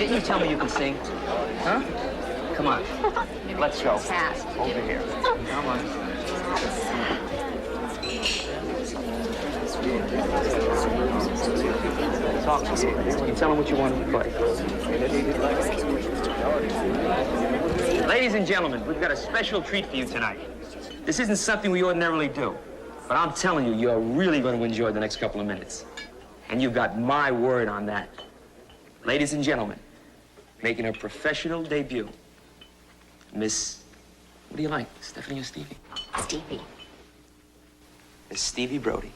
Didn't you tell me you could sing? Huh? Come on. Let's go. Over here. Come on. Talk to me. You tell them what you want to play. Ladies and gentlemen, we've got a special treat for you tonight. This isn't something we ordinarily do, but I'm telling you, you're really going to enjoy the next couple of minutes. And you've got my word on that. Ladies and gentlemen, making her professional debut, Miss, what do you like, Stephanie or Stevie? Stevie. Miss Stevie Brody.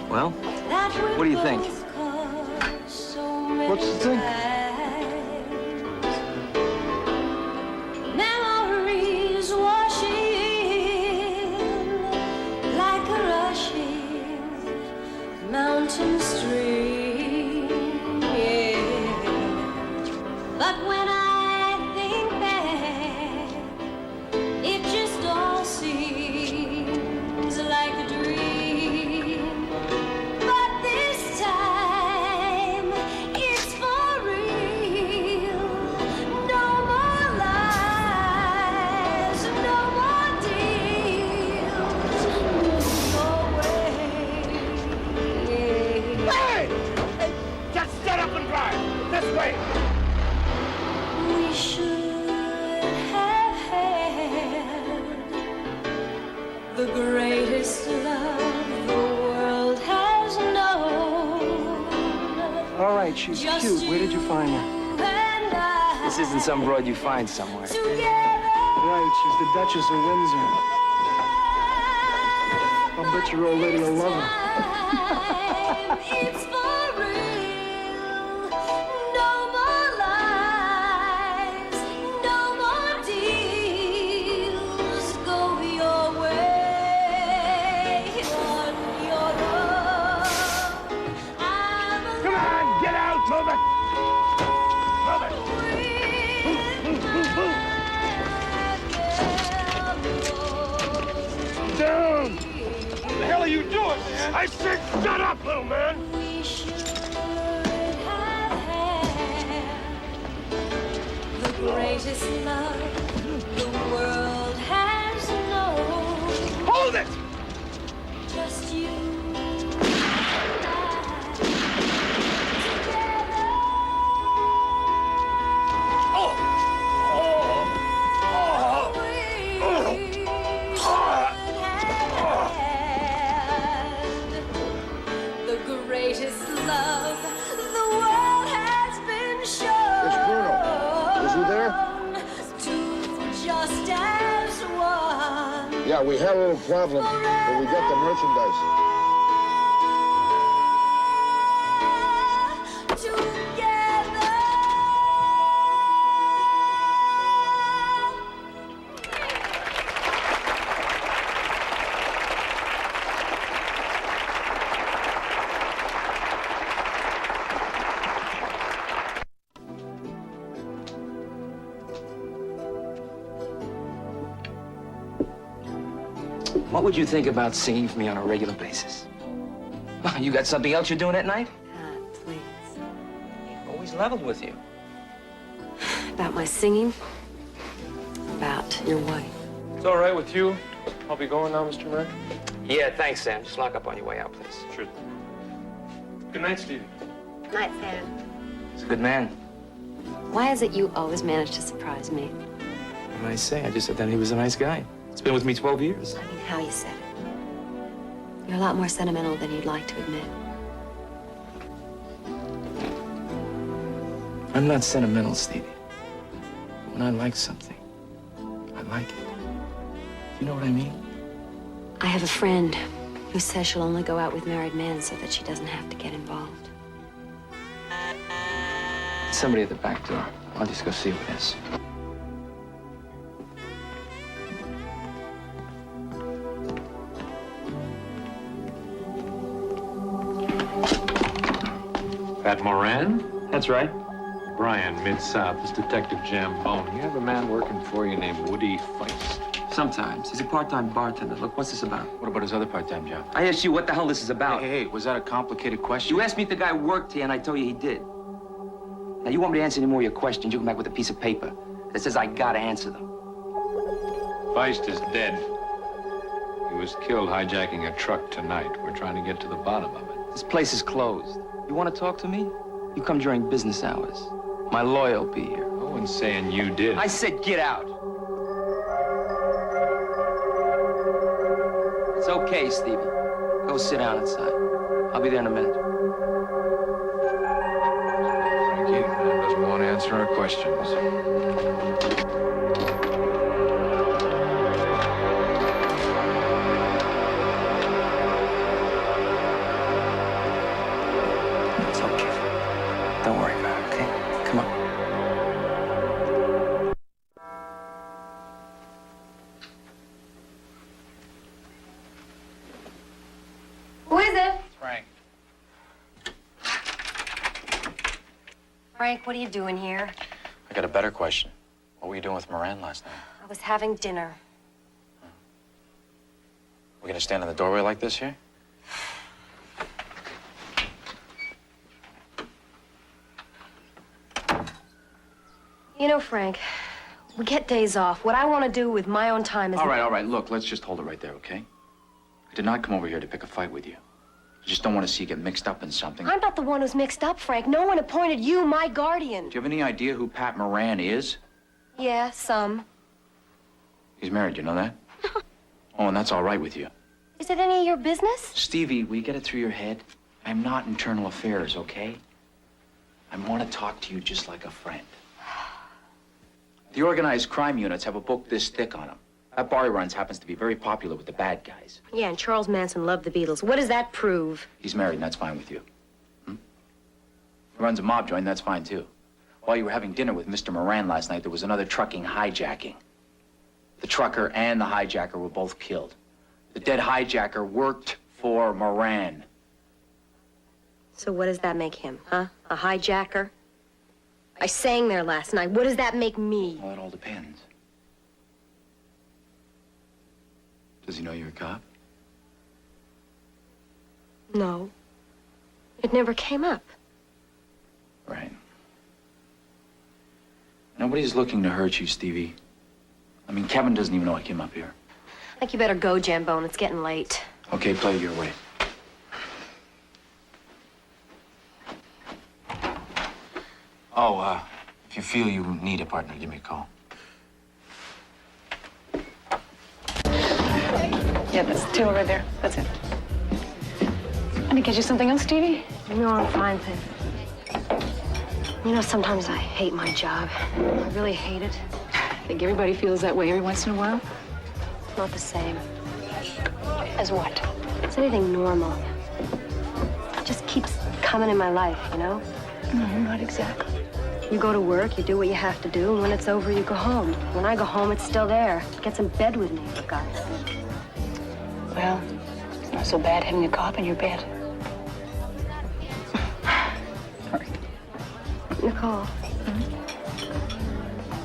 Well, what do you think? What's the thing? Memories washing like a rushing mountain stream, yeah. But when I think back, it just all seems like a dream. We should have had the greatest love the world has known. All right, she's cute. Where did you find her? This isn't some broad you find somewhere. Right, she's the Duchess of Windsor. I'll bet your old lady will love her. It's for real. No more lies, no more deals. Go your way on your own. Come on, get out, move it! Down! What the hell are you doing, man? I said shut up, little man! We should have had the greatest love the world has known. Hold it! Just you and the greatest love the world has been shown. It's Bruno. Is he there? Two just as one. Yeah, we had a little problem, but we got the merchandise. Together. What would you think about singing for me on a regular basis? Well, you got something else you're doing at night? Please. Always leveled with you. About my singing? About your wife? It's all right with you. I'll be going now, Mr. Merrick. Yeah, thanks, Sam. Just lock up on your way out, please. Sure. Good night, Stevie. Night, Sam. He's a good man. Why is it you always manage to surprise me? What did I say? I just said that he was a nice guy. He's been with me 12 years. I mean, how you said it. You're a lot more sentimental than you'd like to admit. I'm not sentimental, Stevie. When I like something, I like it. You know what I mean? I have a friend who says she'll only go out with married men so that she doesn't have to get involved. Somebody at the back door. I'll just go see who it is. Pat Moran? That's right. Brian, Mid-South. This Detective Jambone. You have a man working for you named Woody Feist. Sometimes. He's a part-time bartender. Look, what's this about? What about his other part-time job? I asked you what the hell this is about. Hey, was that a complicated question? You asked me if the guy worked here, and I told you he did. Now, you want me to answer any more of your questions, you come back with a piece of paper that says I gotta answer them. Feist is dead. He was killed hijacking a truck tonight. We're trying to get to the bottom of it. This place is closed. You want to talk to me? You come during business hours. My lawyer will be here. No one's saying you did. I said get out. It's okay, Stevie. Go sit down inside. I'll be there in a minute. Frankie, the man doesn't want to answer our questions. It's okay. Don't worry about it, okay? Come on. Who is it? Frank. Frank, what are you doing here? I got a better question. What were you doing with Moran last night? I was having dinner. We're gonna stand in the doorway like this here? You know, Frank, we get days off. What I want to do with my own time is... All right. Look, let's just hold it right there, okay? I did not come over here to pick a fight with you. I just don't want to see you get mixed up in something. I'm not the one who's mixed up, Frank. No one appointed you my guardian. Do you have any idea who Pat Moran is? Yeah, some. He's married, you know that? Oh, and that's all right with you. Is it any of your business? Stevie, will you get it through your head? I'm not internal affairs, okay? I want to talk to you just like a friend. The organized crime units have a book this thick on them. That bar he runs happens to be very popular with the bad guys. Yeah, and Charles Manson loved the Beatles. What does that prove? He's married, and that's fine with you. He runs a mob joint, and that's fine, too. While you were having dinner with Mr. Moran last night, there was another trucking hijacking. The trucker and the hijacker were both killed. The dead hijacker worked for Moran. So what does that make him, huh? A hijacker? I sang there last night. What does that make me? Well, it all depends. Does he know you're a cop? No. It never came up. Right. Nobody's looking to hurt you, Stevie. I mean, Kevin doesn't even know I came up here. I think you better go, Jambone. It's getting late. Okay, play it your way. Oh, if you feel you need a partner, give me a call. Yeah, that's the table right there. That's it. I didn't get you something else, Stevie? No, I'm fine, Pip. You know, sometimes I hate my job. I really hate it. I think everybody feels that way every once in a while. It's not the same. As what? It's anything normal. It just keeps coming in my life, you know? No, not exactly. You go to work, you do what you have to do, and when it's over, you go home. When I go home, it's still there. It gets in bed with me, for God's sake. Well, it's not so bad having a cop in your bed. Nicole,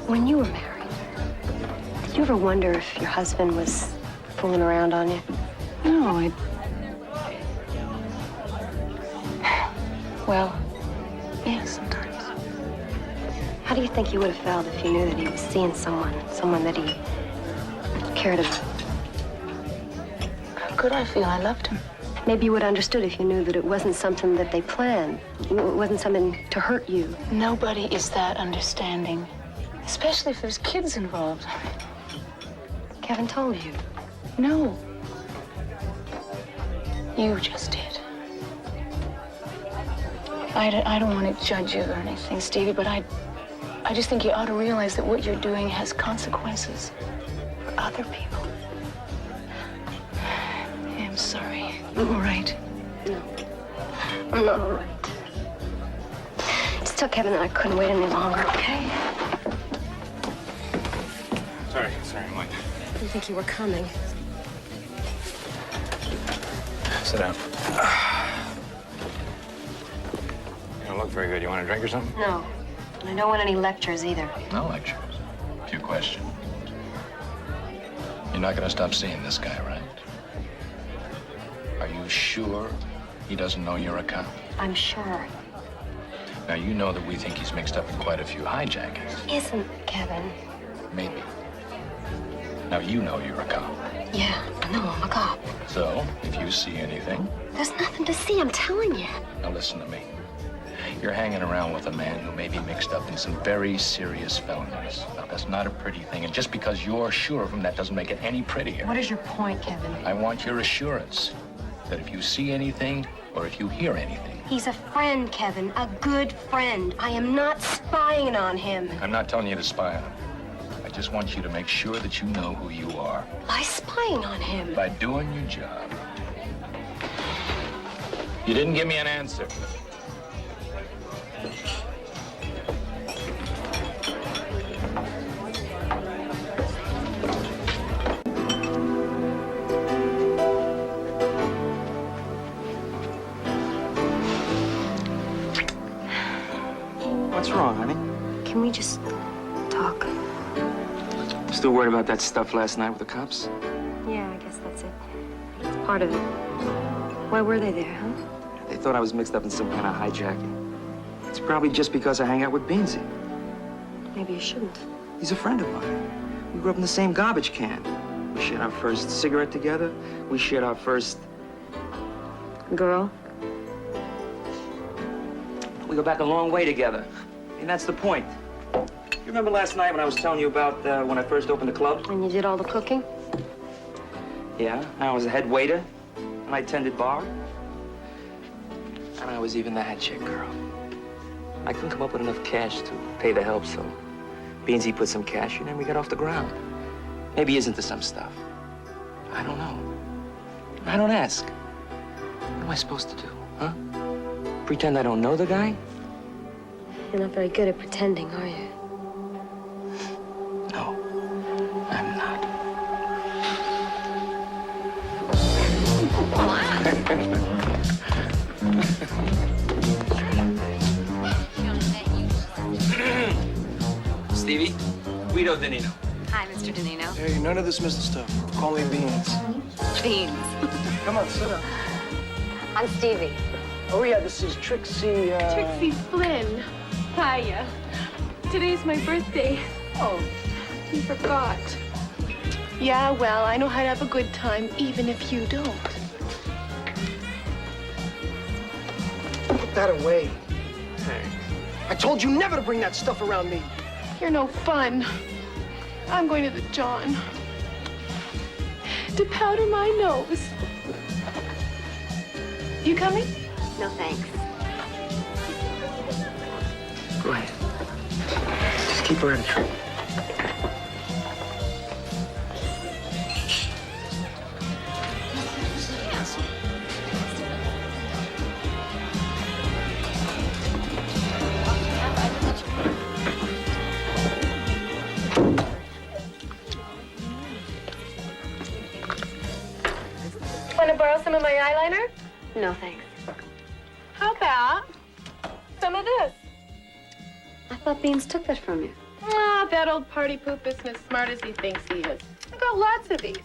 when you were married, did you ever wonder if your husband was fooling around on you? No, Well, yeah, sometimes. How do you think you would have felt if you knew that he was seeing someone that he cared about? How could I feel? I loved him. Maybe you would have understood if you knew that it wasn't something that they planned. It wasn't something to hurt you. Nobody is that understanding, especially if there's kids involved. Kevin told you. No. You just did. I don't want to judge you or anything, Stevie, but I just think you ought to realize that what you're doing has consequences for other people. I'm not all right. Just tell Kevin that I couldn't wait any longer, okay? Sorry, Mike. I didn't think you were coming. Sit down. You don't look very good. You want a drink or something? No. And I don't want any lectures either. No lectures. A few questions. You're not gonna stop seeing this guy, right? Are you sure he doesn't know you're a cop? I'm sure. Now, you know that we think he's mixed up in quite a few hijackings. He isn't, Kevin. Maybe. Now, you know you're a cop. Yeah, I know I'm a cop. So, if you see anything, There's nothing to see, I'm telling you. now listen to me. You're hanging around with a man who may be mixed up in some very serious felonies. Now, that's not a pretty thing, and just because you're sure of him, that doesn't make it any prettier. What is your point, Kevin? I want your assurance that if you see anything or if you hear anything, He's a friend, Kevin. A good friend. I am not spying on him. I'm not telling you to spy on him. I just want you to make sure that you know who you are By spying on him. by doing your job. You didn't give me an answer. What's wrong, honey? Can we just talk? Still worried about that stuff last night with the cops? Yeah, I guess that's it. It's part of it. Why were they there, huh? They thought I was mixed up in some kind of hijacking. It's probably just because I hang out with Beansy. Maybe you shouldn't. He's a friend of mine. We grew up in the same garbage can. We shared our first cigarette together. We shared our first... Girl? We go back a long way together. And that's the point. You remember last night when I was telling you about when I first opened the club? And you did all the cooking? Yeah, I was a head waiter, and I tended bar. And I was even the head chick girl. I couldn't come up with enough cash to pay the help, so Beansy put some cash in and we got off the ground. Maybe he's into some stuff. I don't know. I don't ask. What am I supposed to do, huh? Pretend I don't know the guy? You're not very good at pretending, are you? No, I'm not. Stevie, Guido Danino. Hi, Mr. Danino. Hey, none of this Mr. stuff. Call me Beans. Beans. Come on, sit down. I'm Stevie. Oh, yeah, this is Trixie, Trixie Flynn. Hiya. Today's my birthday. Oh, You forgot. Yeah, well, I know how to have a good time, even if you don't. put that away. Hey. I told you never to bring that stuff around me. You're no fun. I'm going to the John to powder my nose. You coming? No, thanks. Go ahead. Just keep her in a tree. Want to borrow some of my eyeliner? No, thanks. How about some of this? I thought Beans took that from you. Ah, that old party poop isn't as smart as he thinks he is. I got lots of these.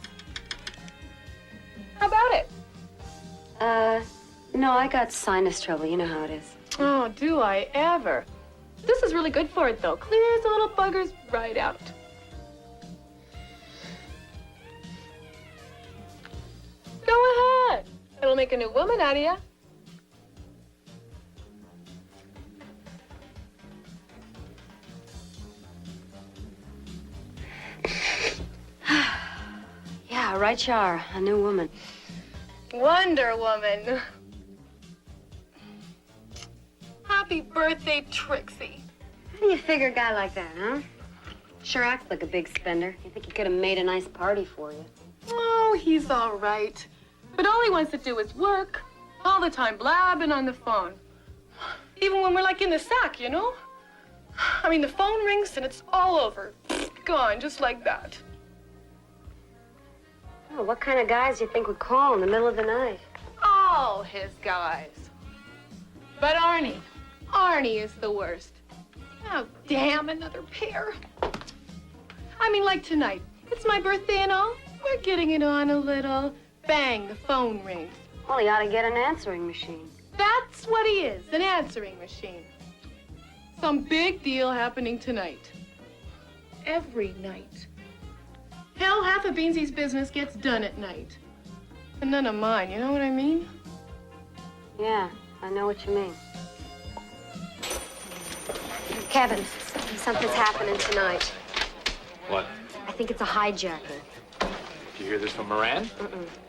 How about it? No, I got sinus trouble. You know how it is. Oh, do I ever? This is really good for it, though. Clears the little buggers right out. Go ahead. It'll make a new woman out of you. Yeah, right you are. A new woman. Wonder Woman. Happy birthday, Trixie. How do you figure a guy like that, huh? Sure acts like a big spender. You think he could have made a nice party for you? Oh, he's all right. But all he wants to do is work. All the time, blabbing on the phone. Even when we're like in the sack, you know? I mean, the phone rings and it's all over. Gone, just like that. Oh, what kind of guys do you think would call in the middle of the night? All his guys. But Arnie is the worst. Oh, damn, another pair. I mean, like tonight. It's my birthday and all. We're getting it on a little. Bang, the phone rings. Well, he ought to get an answering machine. That's what he is, an answering machine. Some big deal happening tonight. Every night. Hell, half of Beansy's business gets done at night. And none of mine, you know what I mean? Yeah, I know what you mean. Kevin, something's happening tonight. What? I think it's a hijacking. Did you hear this from Moran?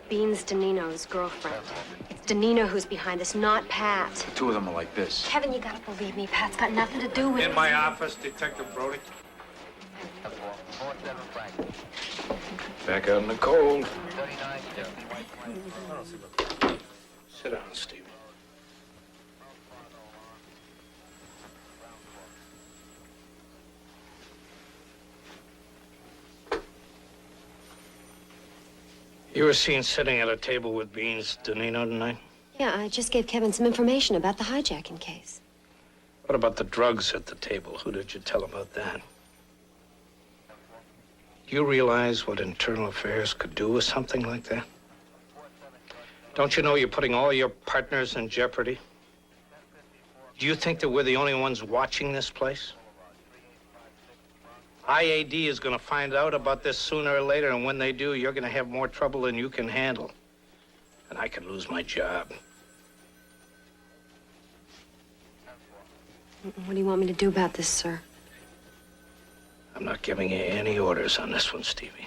Bean's Danino's girlfriend. It's Danino who's behind this, not Pat. The two of them are like this. Kevin, you gotta believe me. Pat's got nothing to do with it. In my office, Detective Brody. Back out in the cold. Sit down, Stevie. You were seen sitting at a table with Beans Danino tonight? Yeah, I just gave Kevin some information about the hijacking case. What about the drugs at the table? Who did you tell about that? Do you realize what internal affairs could do with something like that? Don't you know you're putting all your partners in jeopardy? Do you think that we're the only ones watching this place? IAD is going to find out about this sooner or later, and when they do, you're going to have more trouble than you can handle. And I could lose my job. What do you want me to do about this, sir? I'm not giving you any orders on this one, Stevie.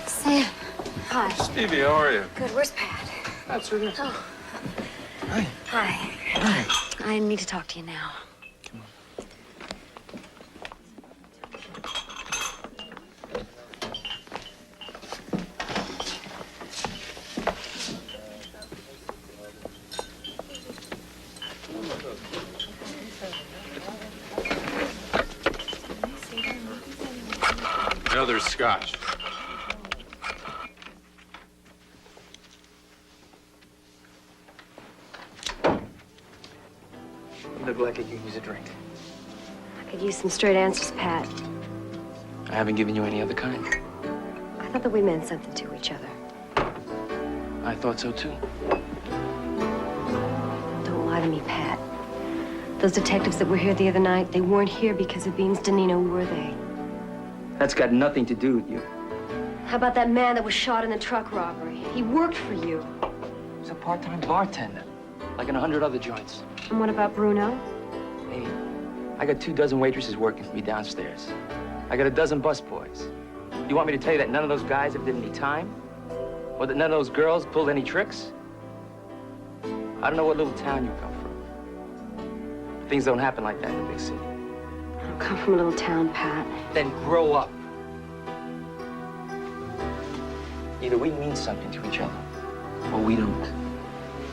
Sam. Hi. Stevie, how are you? Good. Where's Pat? That's it. Oh. Hi. Hi. I need to talk to you now. Another scotch. Look like I could use a drink. I could use some straight answers, Pat. I haven't given you any other kind. I thought that we meant something to each other. I thought so too. Don't lie to me, Pat. Those detectives that were here the other night, they weren't here because of Beans Danino, were they? That's got nothing to do with you. How about that man that was shot in the truck robbery? He worked for you. He's a part-time bartender, like in 100 other joints. And what about Bruno? Hey, I got 24 waitresses working for me downstairs. I got 12 busboys. You want me to tell you that none of those guys ever did any time? Or that none of those girls pulled any tricks? I don't know what little town you come from. Things don't happen like that in the big city. I don't come from a little town, Pat. Then grow up. Either we mean something to each other, or we don't.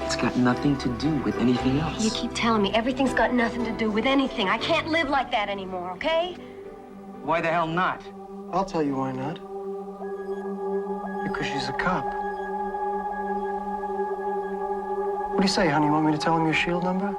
It's got nothing to do with anything else. You keep telling me everything's got nothing to do with anything. I can't live like that anymore, okay? Why the hell not? I'll tell you why not. Because she's a cop. What do you say, honey? You want me to tell him your shield number?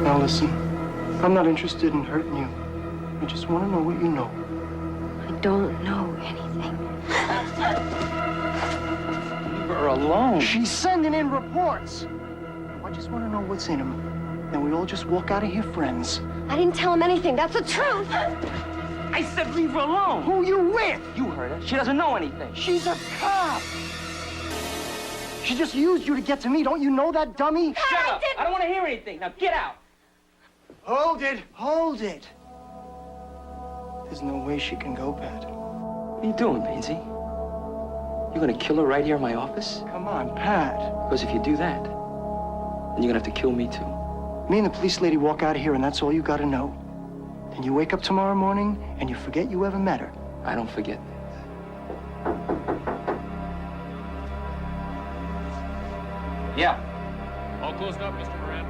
Now listen, I'm not interested in hurting you. I just want to know what you know. I don't know anything. Leave her alone. She's sending in reports. I just want to know what's in them. Then we all just walk out of here friends. I didn't tell him anything. That's the truth. I said leave her alone. Who you with? You heard her. She doesn't know anything. She's a cop. She just used you to get to me. Don't you know that, dummy? Shut up. I don't want to hear anything. Now get out. Hold it. Hold it. There's no way she can go, Pat. What are you doing, Beansy? You're gonna kill her right here in my office? Come on, Pat. Because if you do that, then you're gonna have to kill me too. Me and the police lady walk out of here, and that's all you gotta know. Then you wake up tomorrow morning, and you forget you ever met her. I don't forget. Yeah. All closed up, Mr. Moran.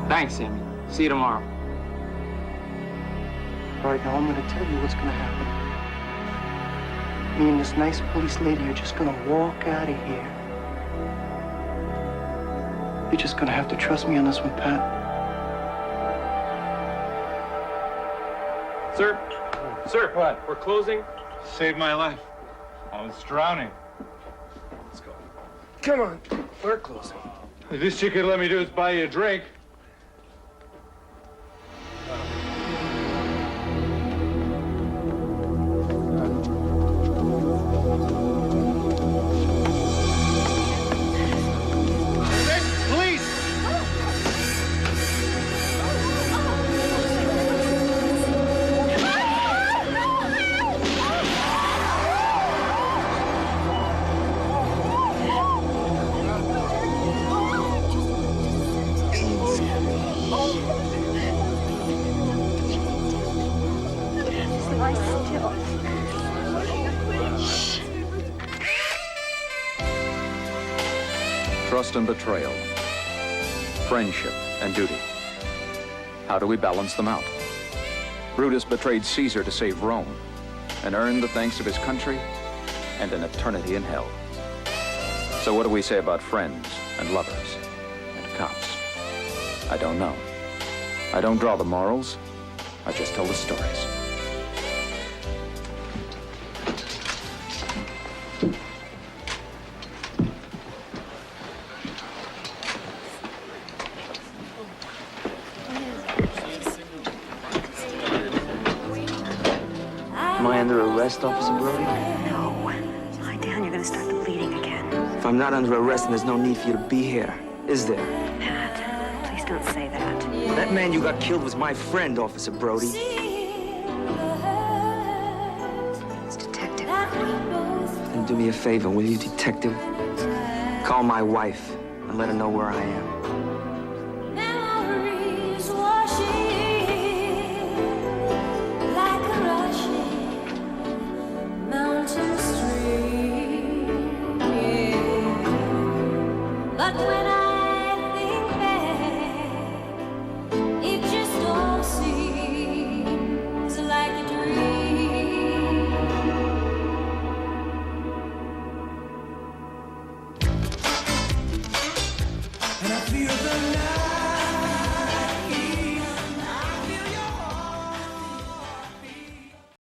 Thanks, Sammy. See you tomorrow. All right, now I'm gonna tell you what's gonna happen. Me and this nice police lady are just gonna walk out of here. You're just gonna have to trust me on this one, Pat. Sir? Sir, what? We're closing. Saved my life. I was drowning. Let's go. Come on, we're closing. The least you could let me do is buy you a drink. Trust and betrayal, friendship and duty. How do we balance them out? Brutus betrayed Caesar to save Rome and earned the thanks of his country and an eternity in hell. So what do we say about friends and lovers and cops? I don't know. I don't draw the morals. I just tell the stories. Am I under arrest, Officer Brody? No. Lie down, you're gonna start the bleeding again. If I'm not under arrest, then there's no need for you to be here, is there? Pat, please don't say that. That man you got killed was my friend, Officer Brody. It's Detective Brody. Then do me a favor, will you, detective? Call my wife and let her know where I am.